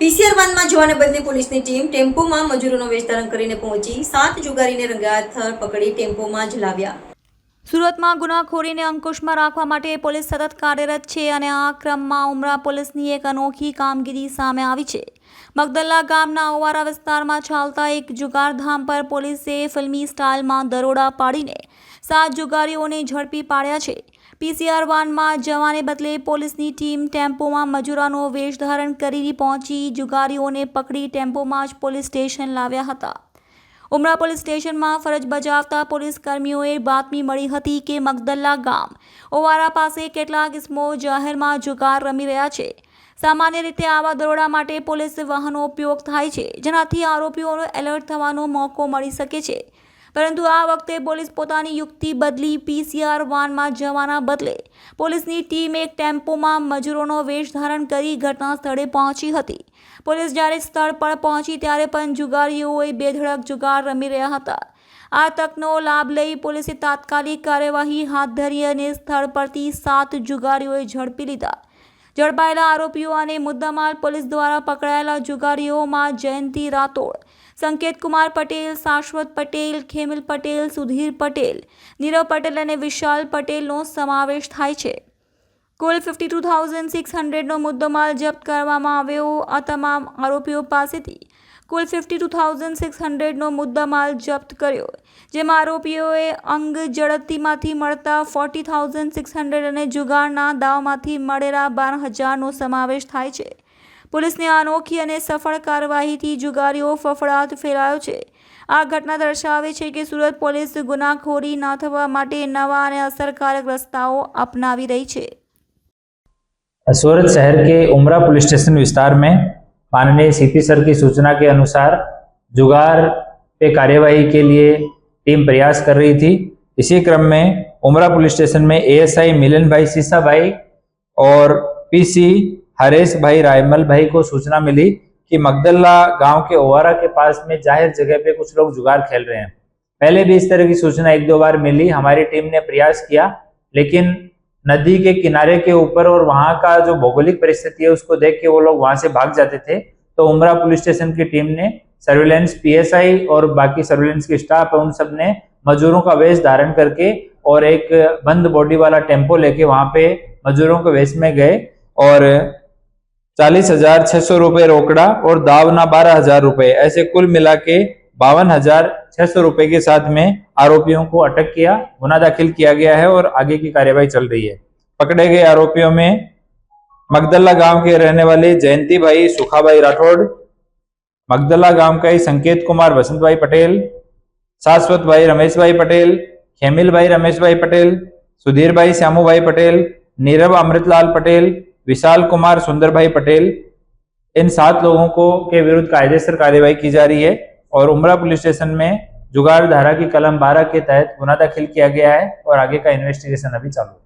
PCR વાનમાં જવાને બદલે પોલીસની ટીમ ટેમ્પોમાં મજૂરોનો વેશ ધારણ કરીને પહોંચી 7 જુગારીને રંગેહાથ પકડી ટેમ્પોમાં જ લાવ્યા। સુરતમાં ગુનાખોરીને અંકુશમાં રાખવા માટે પોલીસ સતત કાર્યરત છે અને આ ક્રમમાં ઉમરા પોલીસની એક અનોખી કામગીરી સામે આવી છે। મગદલ્લા ગામના ઓવારા વિસ્તારમાં ચાલતા એક જુગારધામ પર પોલીસે ફિલ્મી સ્ટાઇલમાં દરોડા પાડીને 7 જુગારીઓને ઝડપી પાડ્યા છે। પીસીઆર વાનમાં જવાને બદલે પોલીસની ટીમ ટેમ્પોમાં મજૂરોનો વેશ ધારણ કરી પહોંચી જુગારીઓને પકડી ટેમ્પોમાં જ પોલીસ સ્ટેશન લાવ્યા હતા। ઉમરા પોલીસ સ્ટેશનમાં ફરજ બજાવતા પોલીસ કર્મીઓએ બાતમી મળી હતી કે મગદલ્લા ગામ ઓવારા પાસે કેટલાક ઇસમો જાહેરમાં જુગાર રમી રહ્યા છે। સામાન્ય રીતે આવા દરોડા માટે પોલીસ વાહનનો ઉપયોગ થાય છે, જેનાથી આરોપીઓને એલર્ટ થવાનો મોકો મળી શકે છે, પરંતુ આ વખતે પોલીસ પોતાની યુક્તિ બદલી પીસીઆર વાનમાં જવાના બદલે પોલીસની ટીમ એક ટેમ્પોમાં મજૂરોનો વેશ ધારણ કરી ઘટના સ્થળે પહોંચી હતી। પોલીસ જ્યારે સ્થળ પર પહોંચી ત્યારે પણ જુગારીઓએ બેધડક જુગાર રમી રહ્યા હતા। આ તકનો લાભ લઈ પોલીસે તાત્કાલિક કાર્યવાહી હાથ ધરી અને સ્થળ પરથી 7 જુગારીઓએ ઝડપી લીધા। ઝડપાયેલા આરોપીઓ અને મુદ્દામાલ પોલીસ દ્વારા પકડાયેલા જુગારીઓમાં જયંતિ રાઠોડ, સંકેત કુમાર પટેલ, શાશ્વત પટેલ, ખેમિલ પટેલ, સુધીર પટેલ, નીરવ પટેલ અને વિશાલ પટેલનો સમાવેશ થાય છે। કુલ 52,600નો મુદ્દામાલ જપ્ત કરવામાં આવ્યો। આ તમામ આરોપીઓ પાસેથી કુલ 52,600નો મુદ્દામાલ જપ્ત કર્યો, જેમાં આરોપીઓએ અંગ જડતીમાંથી મળતા 40,600 અને જુગારના દાવમાંથી મળેલા 12,000નો સમાવેશ થાય છે। પોલીસની અનોખી અને સફળ કાર્યવાહીથી જુગારીઓ ફફડાટ ફેલાયો છે। આ ઘટના દર્શાવે છે કે સુરત પોલીસ ગુનાખોરી ન થવા માટે નવા અને અસરકારક રસ્તાઓ अपनावी रही है। सूरत शहर के उमरा पुलिस स्टेशन विस्तार में माननीय सीपी सर की सूचना के अनुसार जुगार पे कार्यवाही के लिए टीम प्रयास कर रही थी। इसी क्रम में उमरा पुलिस स्टेशन में एएसआई मिलन भाई सीसा भाई और पीसी हरेश भाई रायमल भाई को सूचना मिली कि मगदल्ला गांव के ओवारा के पास में जाहिर जगह पे कुछ लोग जुगार खेल रहे हैं। पहले भी इस तरह की सूचना 1-2 बार मिली। हमारी टीम ने प्रयास किया, लेकिन नदी के किनारे के ऊपर और वहां का जो भौगोलिक परिस्थिति है उसको देख के वो लोग वहां से भाग जाते थे। तो उमरा पुलिस स्टेशन की टीम ने सर्विलेंस पीएसआई और बाकी सर्विलेंस की स्टाफ है उन सब ने मजदूरों का वेश धारण करके और एक बंद बॉडी वाला टेम्पो लेके वहां पे मजदूरों के वेश में गए और 40,600 रुपए रोकड़ा और दावना 12,000 रुपए, ऐसे कुल मिला के 52,600 रुपए के साथ में आरोपियों को अटक किया, गुना दाखिल किया गया है और आगे की कार्यवाही चल रही है। पकड़े गए आरोपियों में मगदल्ला गांव के रहने वाले जयंती भाई सुखाभाई राठौड़, मगदल्ला गांव का ही संकेत कुमार वसंत भाई पटेल, शाश्वत भाई रमेश भाई पटेल, खेमिल भाई रमेश भाई पटेल, सुधीर भाई श्यामू भाई पटेल, नीरव अमृतलाल पटेल, विशाल कुमार सुंदर भाई पटेल, इन 7 लोगों को के विरुद्ध कायदेसर कार्यवाही की जा रही है और उमरा पुलिस स्टेशन में जुगार धारा की कलम 12 के तहत गुना दाखिल किया गया है और आगे का इन्वेस्टिगेशन अभी चालू है।